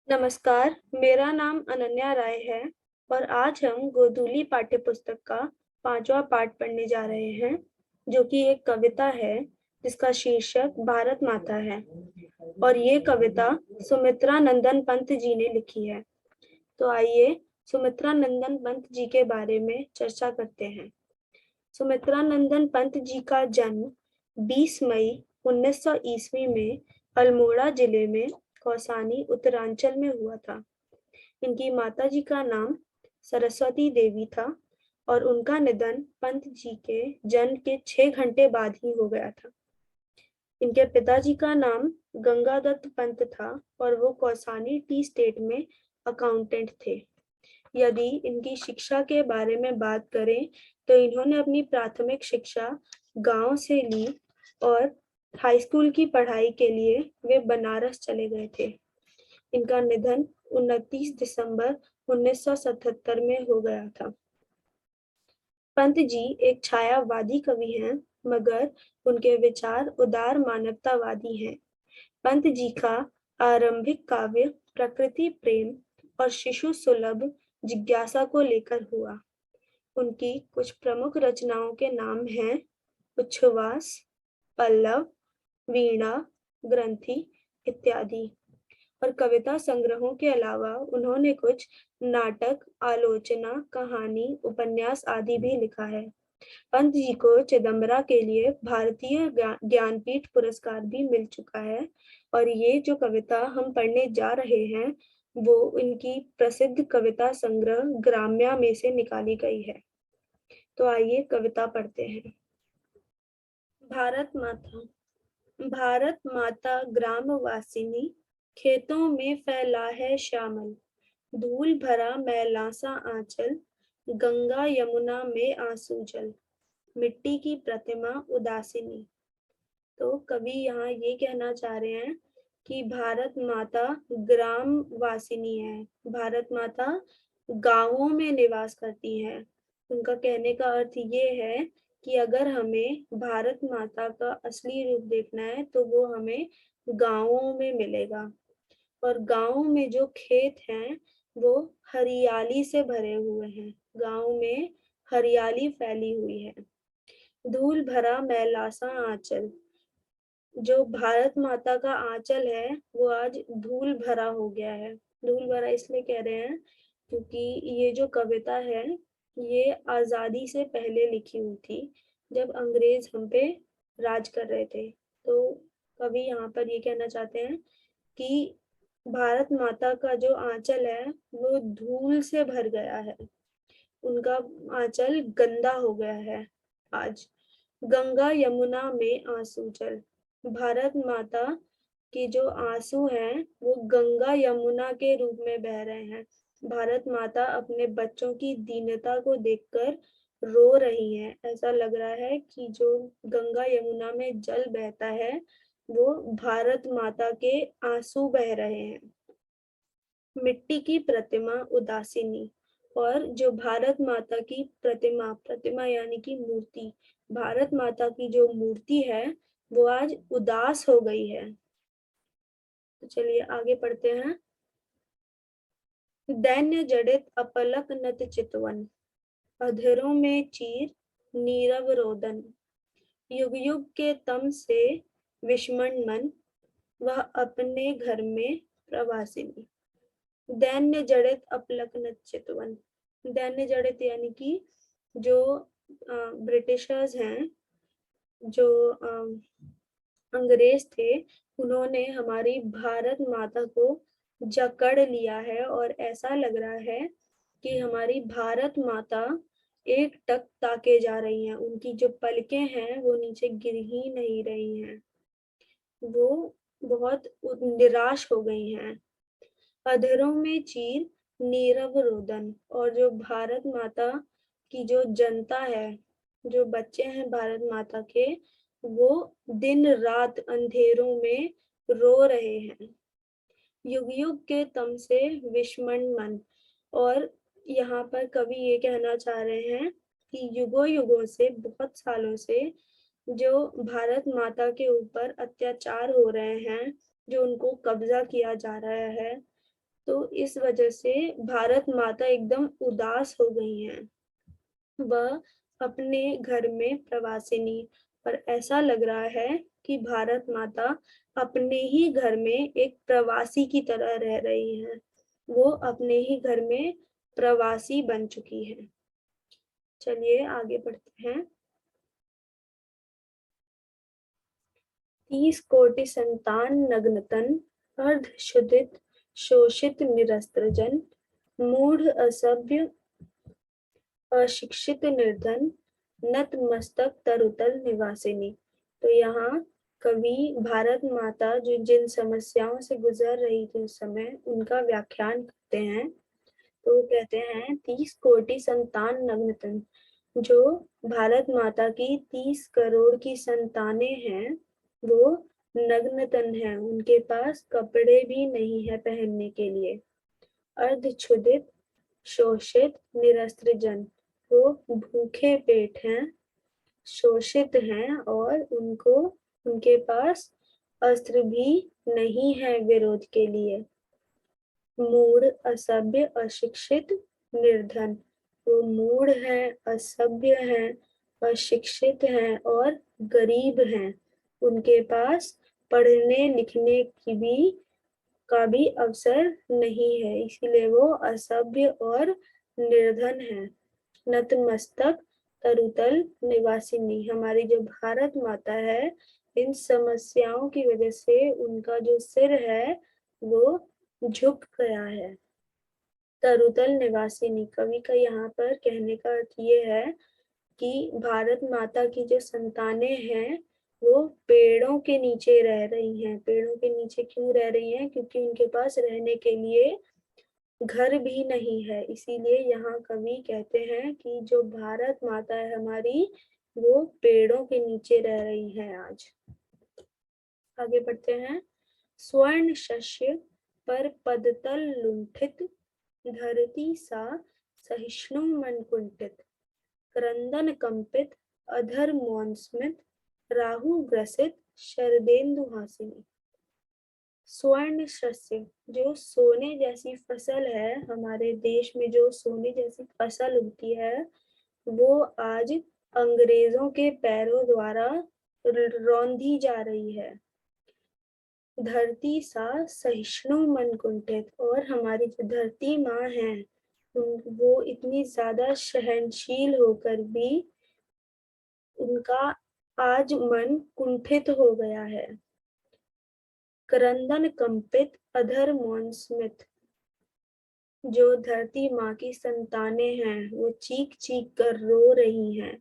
नमस्कार, मेरा नाम अनन्या राय है और आज हम गोधूली पाठ्यपुस्तक का 5वां पाठ पढ़ने जा रहे हैं, जो कि एक कविता है जिसका शीर्षक भारत माता है और ये कविता सुमित्रा नंदन पंत जी ने लिखी है। तो आइए सुमित्रा नंदन पंत जी के बारे में चर्चा करते हैं। सुमित्रा नंदन पंत जी का जन्म 20 मई 1900 ईस्वी में अल्मोड़ा जिले में कौसानी उत्तरांचल में हुआ था। इनकी माताजी का नाम सरस्वती देवी था और उनका निधन पंत जी के जन्म के 6 घंटे बाद ही हो गया था। इनके पिताजी का नाम गंगादत्त पंत था और वो कौसानी टी स्टेट में अकाउंटेंट थे। यदि इनकी शिक्षा के बारे में बात करें तो इन्होंने अपनी प्राथमिक शिक्षा गांव से ली और हाई स्कूल की पढ़ाई के लिए वे बनारस चले गए थे। इनका निधन 29 दिसंबर 1977 में हो गया था। पंत जी एक छायावादी कवि हैं, मगर उनके विचार उदार मानवतावादी हैं। पंत जी का आरंभिक काव्य प्रकृति प्रेम और शिशु सुलभ जिज्ञासा को लेकर हुआ। उनकी कुछ प्रमुख रचनाओं के नाम हैं उच्छ्वास, पल्लव, वीणा, ग्रंथि इत्यादि। और कविता संग्रहों के अलावा उन्होंने कुछ नाटक, आलोचना, कहानी, उपन्यास आदि भी लिखा है। पंत जी को चिदम्बरा के लिए भारतीय ज्ञानपीठ पुरस्कार भी मिल चुका है और ये जो कविता हम पढ़ने जा रहे हैं वो इनकी प्रसिद्ध कविता संग्रह ग्राम्या में से निकाली गई है। तो आइए कविता पढ़ते हैं। भारत माता। भारत माता ग्राम वासिनी, खेतों में फैला है श्यामल, धूल भरा मैला सा आंचल, गंगा यमुना में आंसू जल, मिट्टी की प्रतिमा उदासिनी। तो कवि यहाँ ये कहना चाह रहे हैं कि भारत माता ग्राम वासिनी है, भारत माता गांवों में निवास करती है। उनका कहने का अर्थ ये है कि अगर हमें भारत माता का असली रूप देखना है तो वो हमें गांवों में मिलेगा और गांव में जो खेत हैं वो हरियाली से भरे हुए हैं। गांव में हरियाली फैली हुई है। धूल भरा मैला सा आंचल, जो भारत माता का आंचल है वो आज धूल भरा हो गया है। धूल भरा इसलिए कह रहे हैं क्योंकि ये जो कविता है ये आजादी से पहले लिखी हुई थी, जब अंग्रेज हम पे राज कर रहे थे। तो कवि यहाँ पर ये कहना चाहते हैं कि भारत माता का जो आंचल है वो धूल से भर गया है, उनका आंचल गंदा हो गया है आज। गंगा यमुना में आंसू जल, भारत माता की जो आंसू हैं वो गंगा यमुना के रूप में बह रहे हैं। भारत माता अपने बच्चों की दीनता को देखकर रो रही है। ऐसा लग रहा है कि जो गंगा यमुना में जल बहता है वो भारत माता के आंसू बह रहे हैं। मिट्टी की प्रतिमा उदासिनी, और जो भारत माता की प्रतिमा, प्रतिमा यानी कि मूर्ति, भारत माता की जो मूर्ति है वो आज उदास हो गई है। तो चलिए आगे पढ़ते हैं। दैन्य जड़ित अपलक नत चितवन, अधरों में चीर नीरव रोदन, युग युग के तम से विस्मण मन, वह अपने घर में प्रवासिनी। दैन्य जड़ित अपलक नत चितवन, दैन्य जड़ित यानी कि जो ब्रिटिशर्स हैं, जो अंग्रेज थे, उन्होंने हमारी भारत माता को जकड़ लिया है और ऐसा लग रहा है कि हमारी भारत माता एक टक ताके जा रही हैं। उनकी जो पलकें हैं वो नीचे गिर ही नहीं रही हैं, वो बहुत निराश हो गई हैं। अधरों में चीर नीरव रोदन, और जो भारत माता की जो जनता है, जो बच्चे हैं भारत माता के, वो दिन रात अंधेरों में रो रहे हैं। युग युग के तम से विस्मण मन, और यहाँ पर कवि ये कहना चाह रहे हैं कि युगों युगों से, बहुत सालों से जो भारत माता के ऊपर अत्याचार हो रहे हैं, जो उनको कब्जा किया जा रहा है, तो इस वजह से भारत माता एकदम उदास हो गई हैं। वह अपने घर में प्रवासिनी, पर ऐसा लग रहा है कि भारत माता अपने ही घर में एक प्रवासी की तरह रह रही हैं। वो अपने ही घर में प्रवासी बन चुकी हैं। चलिए आगे बढ़ते हैं। 30 कोटि संतान नग्न तन, अर्ध क्षुधित शोषित निरस्त्र जन, मूढ़ असभ्य अशिक्षित निर्धन, नत मस्तक तरुतल निवासिनी। तो यहाँ कवि भारत माता जो जिन समस्याओं से गुजर रही थी उस समय उनका व्याख्यान करते हैं। तो कहते हैं 30 कोटि संतान नग्न तन, जो भारत माता की 30 करोड़ की संतानें हैं वो नग्न तन है, उनके पास कपड़े भी नहीं है पहनने के लिए। अर्धक्षुधित शोषित निरस्त्र जन, वो भूखे पेट हैं, शोषित हैं और उनको उनके पास अस्त्र भी नहीं है विरोध के लिए। मूढ़ असभ्य अशिक्षित निर्धन, वो मूढ़ हैं, असभ्य हैं, अशिक्षित हैं और गरीब हैं। उनके पास पढ़ने लिखने की भी का भी अवसर नहीं है, इसीलिए वो असभ्य और निर्धन है। नतमस्तक तरुतल निवासिनी, हमारी जो भारत माता है इन समस्याओं की वजह से उनका जो सिर है वो झुक गया है। तरुतल निवासिनी, कवि का यहाँ पर कहने का अर्थ ये है कि भारत माता की जो संतानें हैं वो पेड़ों के नीचे रह रही हैं। पेड़ों के नीचे क्यों रह रही हैं? क्योंकि उनके पास रहने के लिए घर भी नहीं है। इसीलिए यहाँ कवि कहते हैं कि जो भारत माता है हमारी वो पेड़ों के नीचे रह रही है आज। आगे बढ़ते हैं। स्वर्ण शस्य पर पदतल लुंठित, धरती सा सहिष्णु मन कुंठित, क्रंदन कंपित अधर मौन स्मित, राहु ग्रसित शरदेन्दु हासिनी। स्वर्ण शस्य, जो सोने जैसी फसल है, हमारे देश में जो सोने जैसी फसल उगती है वो आज अंग्रेजों के पैरों द्वारा रौंदी जा रही है। धरती सा सहिष्णु मन कुंठित, और हमारी जो धरती माँ है वो इतनी ज्यादा सहनशील होकर भी उनका आज मन कुंठित हो गया है। क्रंदन कंपित अधर मौन स्मित, जो धरती माँ की संतानें हैं वो चीख चीख कर रो रही हैं,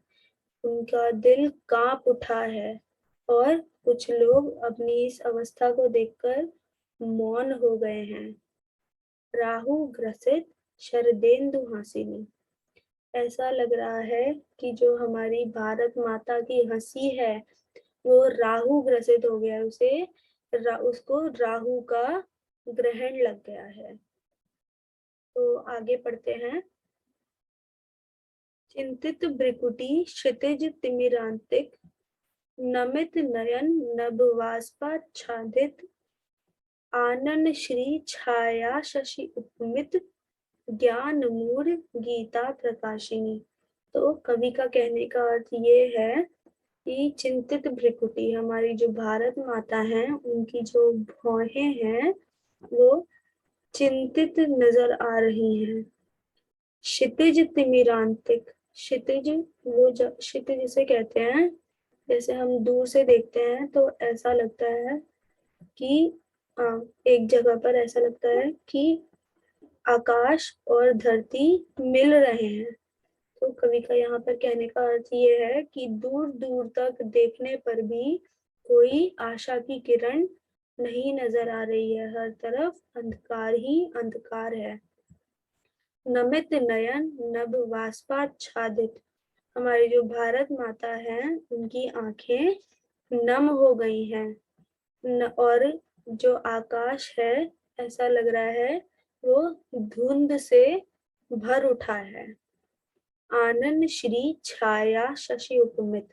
उनका दिल कांप उठा है और कुछ लोग अपनी इस अवस्था को देखकर मौन हो गए हैं। राहु ग्रसित शरदेन्दु हासिनी, ऐसा लग रहा है कि जो हमारी भारत माता की हंसी है वो राहु ग्रसित हो गया, उसको राहु का ग्रहण लग गया है। तो आगे पढ़ते हैं। चिंतित भ्रिकुटी क्षितिज तिमिरांतिक, नमित नयन नभवास्पाच्छादित, आनन श्री छाया शशि उपमित, ज्ञान मूढ़ गीता प्रकाशिनी। तो कवि का कहने का अर्थ ये है कि चिंतित भ्रिकुटी, हमारी जो भारत माता है उनकी जो भौहें हैं वो चिंतित नजर आ रही हैं। क्षितिज तिमिरांतिक, क्षितिज वो क्षितिज जिसे कहते हैं, जैसे हम दूर से देखते हैं तो ऐसा लगता है कि एक जगह पर ऐसा लगता है कि आकाश और धरती मिल रहे हैं। तो कवि का यहाँ पर कहने का अर्थ ये है कि दूर दूर तक देखने पर भी कोई आशा की किरण नहीं नजर आ रही है, हर तरफ अंधकार ही अंधकार है। नमित नयन नभ वाष्पाच्छादित, हमारी जो भारत माता है उनकी आंखें नम हो गई हैं और जो आकाश है ऐसा लग रहा है वो धुंध से भर उठा है। आनंद श्री छाया शशि उपमित,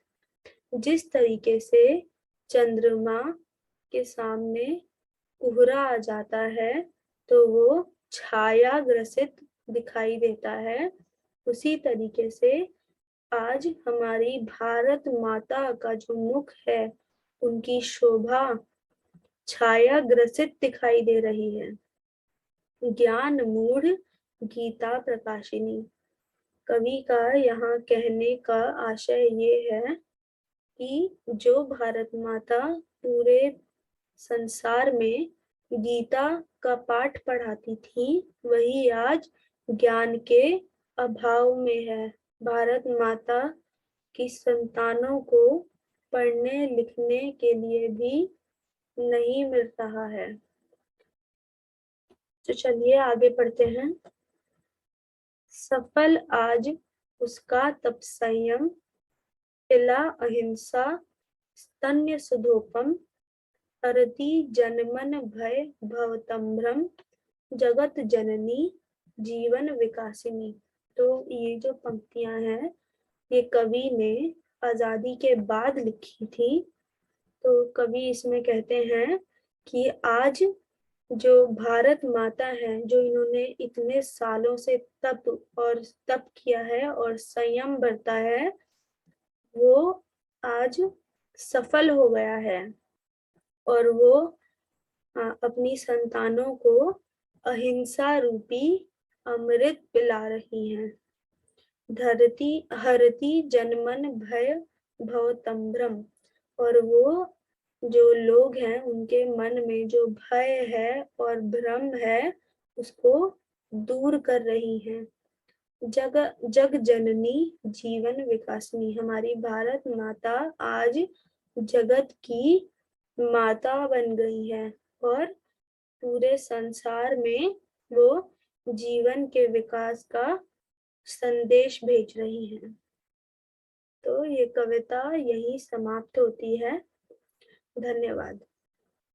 जिस तरीके से चंद्रमा के सामने कोहरा आ जाता है तो वो छाया ग्रसित दिखाई देता है, उसी तरीके से आज हमारी भारत माता का जो मुख है, उनकी शोभा छाया ग्रसित दिखाई दे रही है। ज्ञान मूढ़ गीता प्रकाशिनी। कवि का यहाँ कहने का आशय ये है कि जो भारत माता पूरे संसार में गीता का पाठ पढ़ाती थी, वही आज ज्ञान के अभाव में है। भारत माता की संतानों को पढ़ने लिखने के लिए भी नहीं मिल रहा है। तो चलिए आगे पढ़ते हैं। सफल आज उसका तप संयम, पिला अहिंसा स्तन्य सुधोपम, हरति जनमन भय भवतंभ्रम, जगत जननी जीवन विकासिनी। तो ये जो पंक्तियां हैं, ये कवि ने आजादी के बाद लिखी थी। तो कवि इसमें कहते हैं कि आज जो भारत माता है, जो इन्होंने इतने सालों से तप किया है और संयम बरता है, वो आज सफल हो गया है और वो अपनी संतानों को अहिंसा रूपी अमृत पिला रही हैं। धरती हरति जनमन भय भवतंभ्रम, और वो जो लोग हैं उनके मन में जो भय है और भ्रम है, उसको दूर कर रही हैं। जग जननी जीवन विकासिनी। हमारी भारत माता आज जगत की माता बन गई है और पूरे संसार में वो जीवन के विकास का संदेश भेज रही हैं। तो ये कविता यही समाप्त होती है। धन्यवाद।